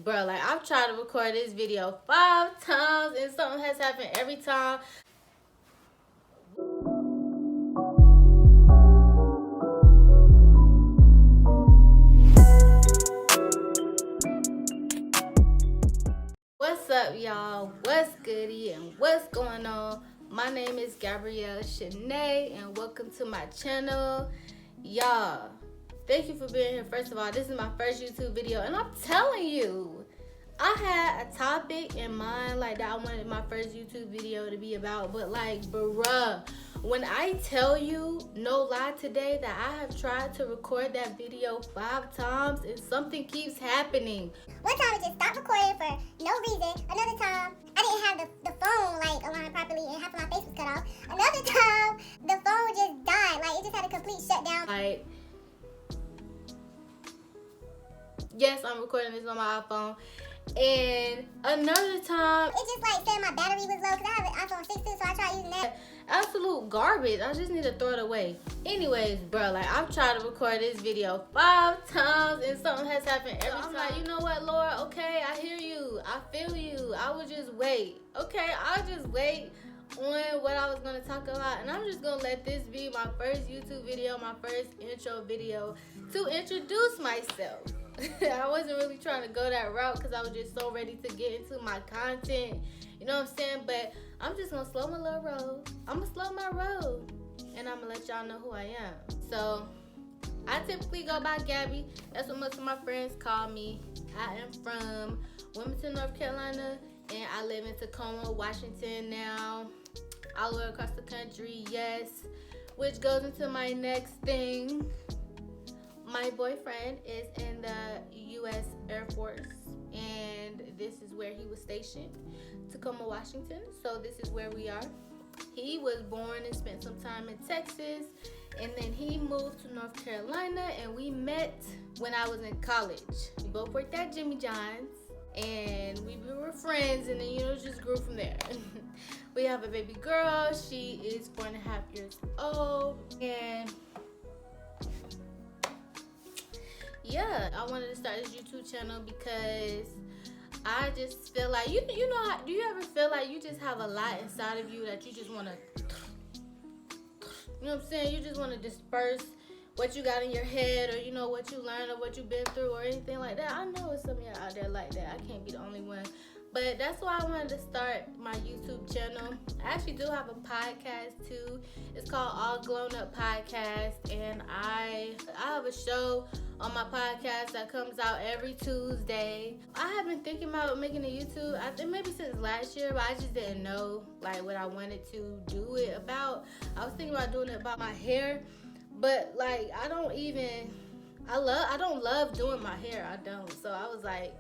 bro, like I've tried to record this video 5 times and something has happened every time. What's up, y'all? What's goody and what's going on? My name is Gabrielle Shanae and welcome to my channel. Y'all, thank you for being here. First of all, this is my first YouTube video and I'm telling you, I had a topic in mind like that I wanted my first YouTube video to be about, but like, bruh, when I tell you, no lie today, that I have tried to record that video 5 times and something keeps happening. One time it just stopped recording for no reason. Another time, I didn't have the phone like aligned properly and half of my face was cut off. Another time, the phone just died. Like, it just had a complete shutdown. Like, yes, I'm recording this on my iPhone. And another time, It just like said my battery was low because I have an iPhone 6 too, so I tried using that. absolute garbage. I just need to throw it away. Anyways, bro, like I've tried to record this video 5 times and something has happened every time. I'm like, you know what, Lord? Okay, I hear you. I feel you. I will just wait. Okay, I'll just wait on what I was gonna talk about, and I'm just gonna let this be my first YouTube video, my first intro video to introduce myself. I wasn't really trying to go that route because I was just so ready to get into my content, you know what I'm saying? But I'm just gonna slow my little roll. I'm gonna slow my roll and I'm gonna let y'all know who I am. So I typically go by Gabby. That's what most of my friends call me. I am from Wilmington, North Carolina, and I live in Tacoma, Washington now, all the way across the country, yes, which goes into my next thing. My boyfriend is in the U.S. Air Force, and this is where he was stationed, Tacoma, Washington. So this is where we are. He was born and spent some time in Texas, and then he moved to North Carolina, and we met when I was in college. We both worked at Jimmy John's, and we were friends, and then, you know, just grew from there. We have a baby girl. She is 4.5 years old, and yeah, I wanted to start this YouTube channel because I just feel like, you know, do you ever feel like you just have a lot inside of you that you just want to, you know what I'm saying? You just want to disperse what you got in your head, or, you know, what you learned or what you've been through or anything like that. I know it's some of y'all out there like that. I can't be the only one. But that's why I wanted to start my YouTube channel. I actually do have a podcast too. It's called All Grown Up Podcast, and I have a show on my podcast that comes out every Tuesday. I have been thinking about making a YouTube, I think maybe since last year, but I just didn't know like what I wanted to do it about. I was thinking about doing it about my hair, but like I don't love doing my hair. I don't. So I was like,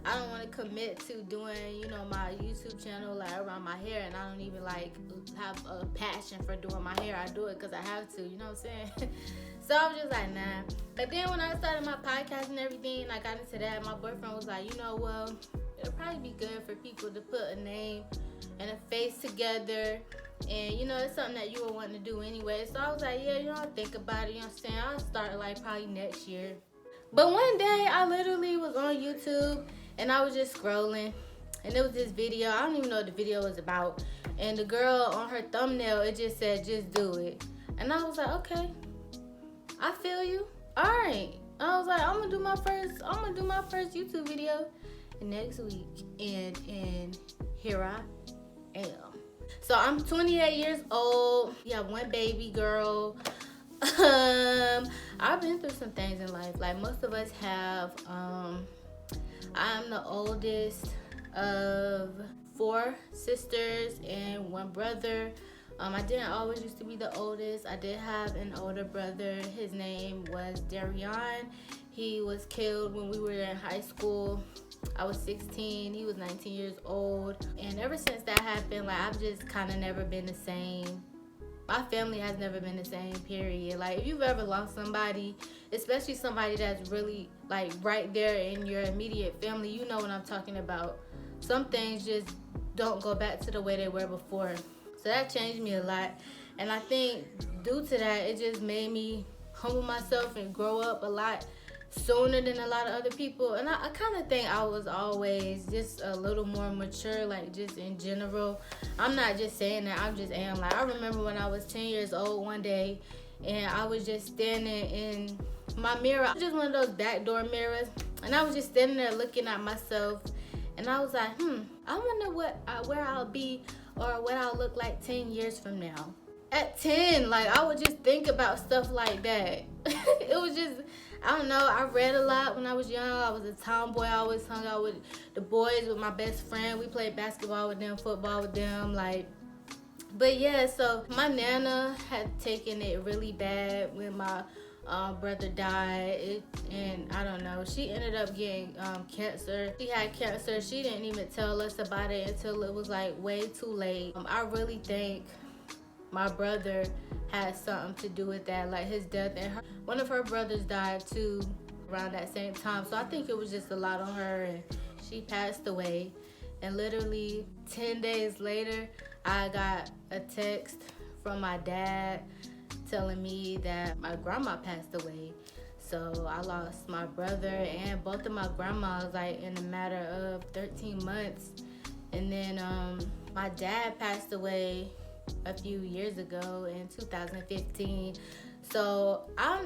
I don't want to commit to doing, you know, my YouTube channel like around my hair, and I don't even like have a passion for doing my hair. I do it because I have to, you know what I'm saying? So I was just like, nah. But then when I started my podcast and everything, and I got into that, my boyfriend was like, you know, well, it'll probably be good for people to put a name and a face together, and, you know, it's something that you were wanting to do anyway. So I was like, yeah, you know, I'll think about it, you know what I'm saying? I'll start like probably next year. But one day I literally was on YouTube and I was just scrolling, and there was this video. I don't even know what the video was about, and the girl on her thumbnail, it just said, just do it. And I was like, okay, I feel you. All right. I was like, I'm gonna do my first YouTube video next week, and here I am. So I'm 28 years old. We have one baby girl. I've been through some things in life, like most of us have. I'm the oldest of 4 sisters and 1 brother. I didn't always used to be the oldest. I did have an older brother. His name was Darion. He was killed when we were in high school. I was 16. He was 19 years old. And ever since that happened, like, I've just kind of never been the same. My family has never been the same, period. Like, if you've ever lost somebody, especially somebody that's really, like, right there in your immediate family, you know what I'm talking about. Some things just don't go back to the way they were before. So that changed me a lot. And I think due to that, it just made me humble myself and grow up a lot sooner than a lot of other people. And I kind of think I was always just a little more mature, like just in general. I'm not just saying that, I just am. Like, I remember when I was 10 years old one day, and I was just standing in my mirror, just one of those backdoor mirrors, and I was just standing there looking at myself, and I was like, I wonder where I'll be or what I'll look like 10 years from now. At 10, like, I would just think about stuff like that. It was just, I don't know, I read a lot when I was young. I was a tomboy. I always hung out with the boys, with my best friend. We played basketball with them, football with them, like. But yeah, so my nana had taken it really bad when my brother died, and I don't know, she ended up getting cancer. She had cancer. She didn't even tell us about it until it was like way too late. I really think my brother had something to do with that, like his death, and one of her brothers died too around that same time. So I think it was just a lot on her, and she passed away. And literally 10 days later, I got a text from my dad telling me that my grandma passed away. So I lost my brother and both of my grandmas like in a matter of 13 months. And then my dad passed away a few years ago in 2015. So I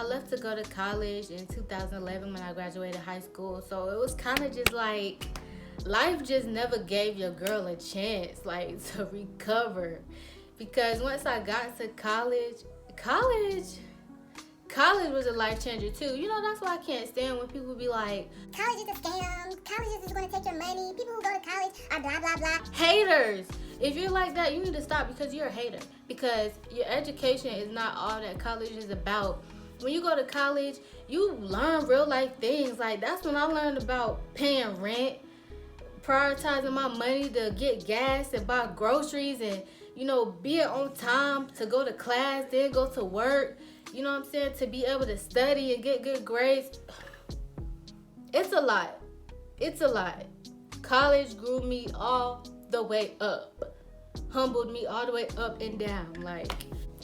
left to go to college in 2011 when I graduated high school. So it was kind of just like life just never gave your girl a chance like to recover, because once I got to college was a life changer too. You know, that's why I can't stand when people be like, college is a scam, college is just going to take your money, people who go to college are blah blah blah. Haters. If you're like that, you need to stop, because you're a hater, because your education is not all that college is about. When you go to college, you learn real life things. Like, that's when I learned about paying rent, prioritizing my money to get gas and buy groceries, and, you know, being on time to go to class, then go to work. You know what I'm saying? To be able to study and get good grades. It's a lot. It's a lot. College grew me all the way up. Humbled me all the way up and down. Like,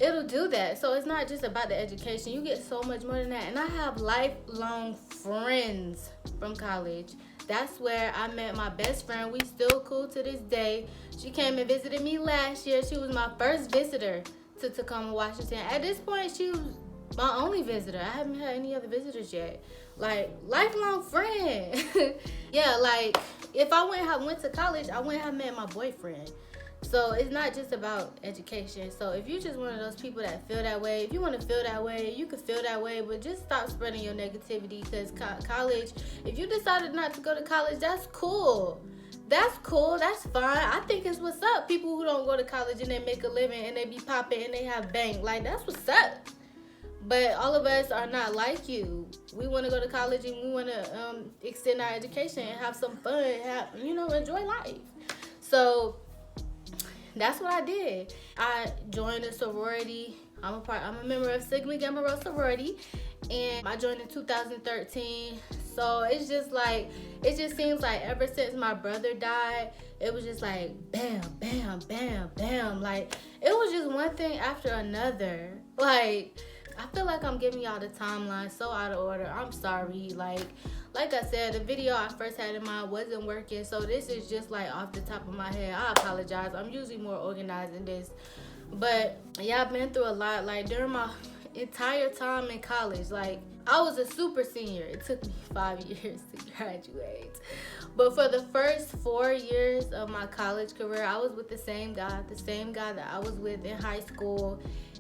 it'll do that. So it's not just about the education. You get so much more than that. And I have lifelong friends from college. That's where I met my best friend. We still cool to this day. She came and visited me last year. She was my first visitor to Tacoma, Washington. At this point, she was my only visitor. I haven't had any other visitors yet. Like, lifelong friend. Yeah, like, if I went to college, I wouldn't have met my boyfriend. So it's not just about education. So if you're just one of those people that feel that way, if you want to feel that way, you can feel that way, but just stop spreading your negativity, because college, if you decided not to go to college, that's cool. That's cool. That's fine. I think it's what's up. People who don't go to college and they make a living and they be popping and they have bank. Like, that's what's up. But all of us are not like you. We want to go to college and we want to extend our education and have some fun, enjoy life. So that's what I did. I joined a sorority. I'm a member of Sigma Gamma Rho sorority, and I joined in 2013. So it just seems like ever since my brother died, it was just like bam, bam, bam, bam. Like, it was just one thing after another. Like, I feel like I'm giving y'all the timeline so out of order. I'm sorry. Like I said, the video I first had in mind wasn't working, so this is just like off the top of my head. I apologize. I'm usually more organized than this. But yeah, I've been through a lot. Like, during my entire time in college, like, I was a super senior. It took me 5 years to graduate. But for the first 4 years of my college career, I was with the same guy that I was with in high school.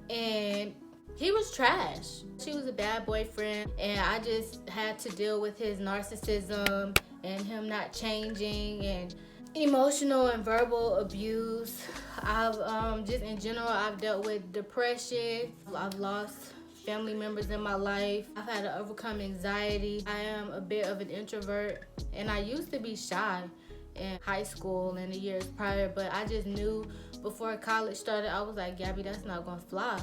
And he was trash. She was a bad boyfriend, and I just had to deal with his narcissism and him not changing, and emotional and verbal abuse. I've just in general, I've dealt with depression. I've lost family members in my life. I've had to overcome anxiety. I am a bit of an introvert, and I used to be shy in high school and the years prior, but I just knew before college started, I was like, Gabby, that's not gonna fly.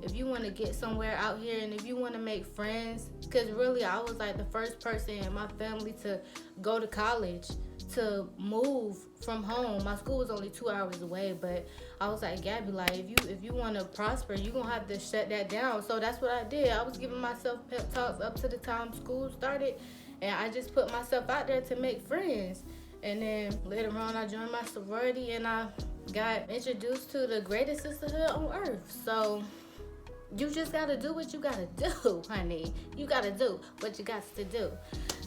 if you want to get somewhere out here and if you want to make friends, because really I was like the first person in my family to go to college, to move from home. My school was only 2 hours away, but I was like, Gabby, like if you want to prosper, you're gonna have to shut that down. So that's what I did. I was giving myself pep talks up to the time school started, and I just put myself out there to make friends. And then later on I joined my sorority and I got introduced to the greatest sisterhood on earth. So you just gotta do what you gotta do, honey. You gotta do what you got to do.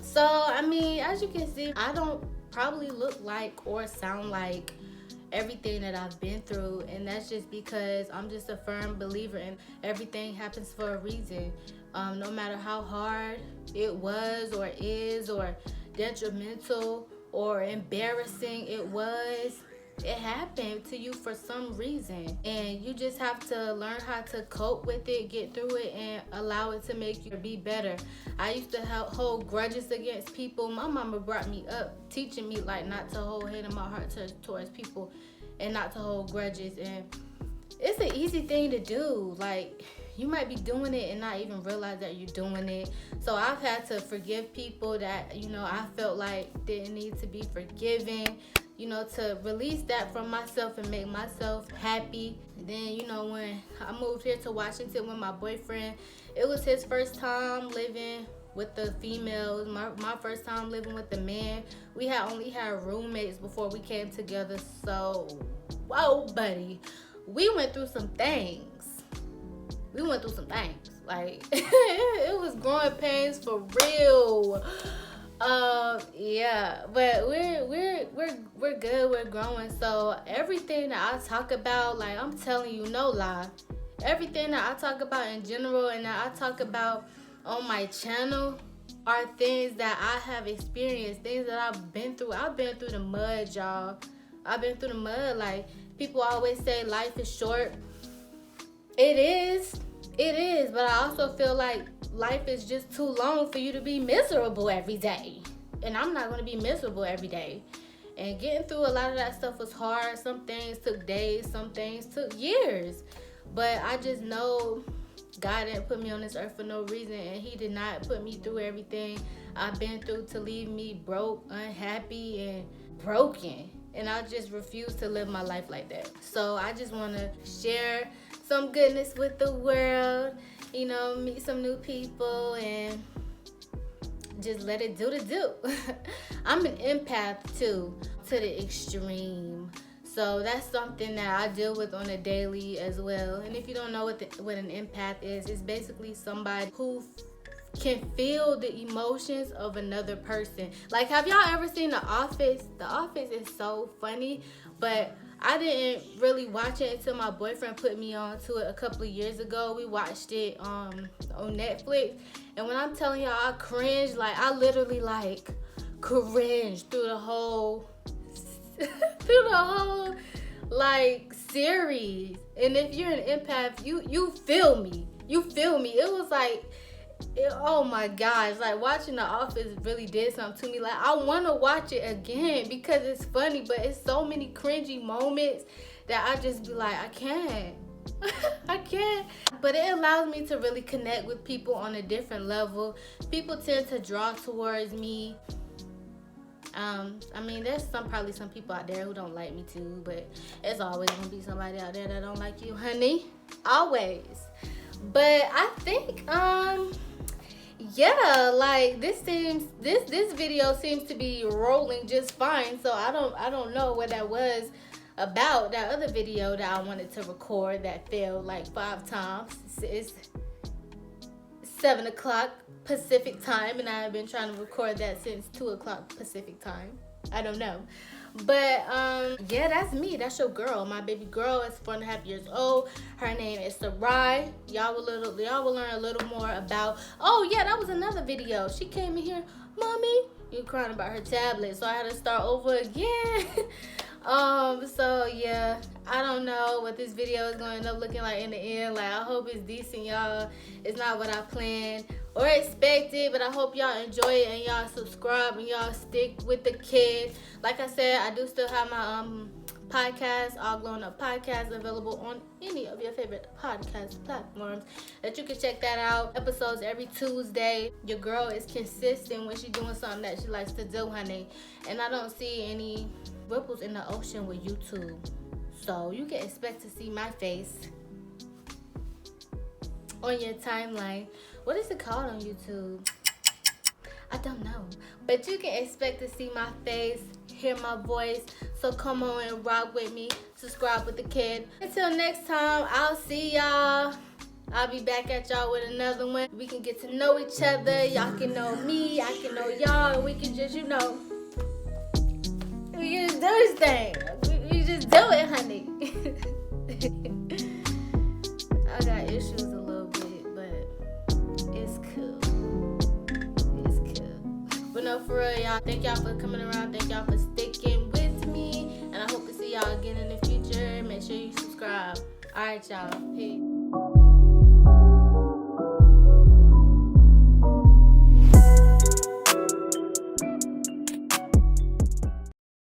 So I mean, as you can see, I don't probably look like or sound like everything that I've been through, and that's just because I'm just a firm believer in everything happens for a reason. No matter how hard it was or is or detrimental or embarrassing it was, it happened to you for some reason, and you just have to learn how to cope with it, get through it, and allow it to make you be better. I used to hold grudges against people. My mama brought me up teaching me like not to hold hate in my heart towards people and not to hold grudges, and it's an easy thing to do. Like, you might be doing it and not even realize that you're doing it. So I've had to forgive people that, you know, I felt like didn't need to be forgiven, you know, to release that from myself and make myself happy. And then, you know, when I moved here to Washington with my boyfriend, it was his first time living with the females, my first time living with the man. We had only had roommates before we came together. So, whoa, buddy, we went through some things. Like, it was growing pains for real. Yeah, but we're good, we're growing. So everything that I talk about, like, I'm telling you, no lie, everything that I talk about in general and that I talk about on my channel are things that I have experienced, things that I've been through. I've been through the mud, y'all. I've been through the mud. Like, people always say life is short. It is, but I also feel like life is just too long for you to be miserable every day. And I'm not going to be miserable every day. And getting through a lot of that stuff was hard. Some things took days, some things took years. But I just know God didn't put me on this earth for no reason, and He did not put me through everything I've been through to leave me broke, unhappy, and broken. And I just refuse to live my life like that. So I just want to share some goodness with the world, you know, meet some new people, and just let it do the do. I'm an empath too, to the extreme. So that's something that I deal with on a daily as well. And if you don't know what an empath is, it's basically somebody who can feel the emotions of another person. Like, have y'all ever seen The Office? The Office is so funny, but I didn't really watch it until my boyfriend put me on to it a couple of years ago. We watched it on Netflix, and when I'm telling y'all, I cringed. Like, I literally like cringed through the whole like series. And if you're an empath, you feel me. It was like, oh my gosh, like, watching The Office really did something to me. Like, I want to watch it again because it's funny, but it's so many cringy moments that I just be like, I can't. I can't. But it allows me to really connect with people on a different level. People tend to draw towards me. I mean, there's probably some people out there who don't like me too, but there's always gonna be somebody out there that don't like you, honey. Always. But I think, yeah, like, this video seems to be rolling just fine. So I don't know what that was about. That other video that I wanted to record that failed like 5 times. It's 7 o'clock Pacific time, and I've been trying to record that since 2 o'clock Pacific time. I don't know. But yeah, that's me. That's your girl. My baby girl is 4.5 years old. Her name is Sarai. Y'all will learn a little more about. Oh yeah, that was another video. She came in here, mommy, you crying about her tablet, so I had to start over again. So yeah, I don't know what this video is going to end up looking like in the end. Like, I hope it's decent, y'all. It's not what I planned or expected, but I hope y'all enjoy it and y'all subscribe and y'all stick with the kid. Like I said, I do still have my Podcast, All Grown Up Podcast, available on any of your favorite podcast platforms that you can check that out. Episodes every Tuesday. Your girl is consistent when she's doing something that she likes to do, honey. And I don't see any ripples in the ocean with YouTube. So you can expect to see my face on your timeline. What is it called on YouTube? I don't know. But you can expect to see my face, hear my voice. So come on and rock with me. Subscribe with the kid. Until next time, I'll see y'all. I'll be back at y'all with another one. We can get to know each other. Y'all can know me. I can know y'all. And we can just, we can just do this thing. We just do it, honey. I got issues a little bit, but it's cool. It's cool. But no, for real, y'all. Thank y'all for coming around. Thank y'all for sticking with me. And I hope to see y'all again in the future. Make sure you subscribe. All right, y'all. Peace.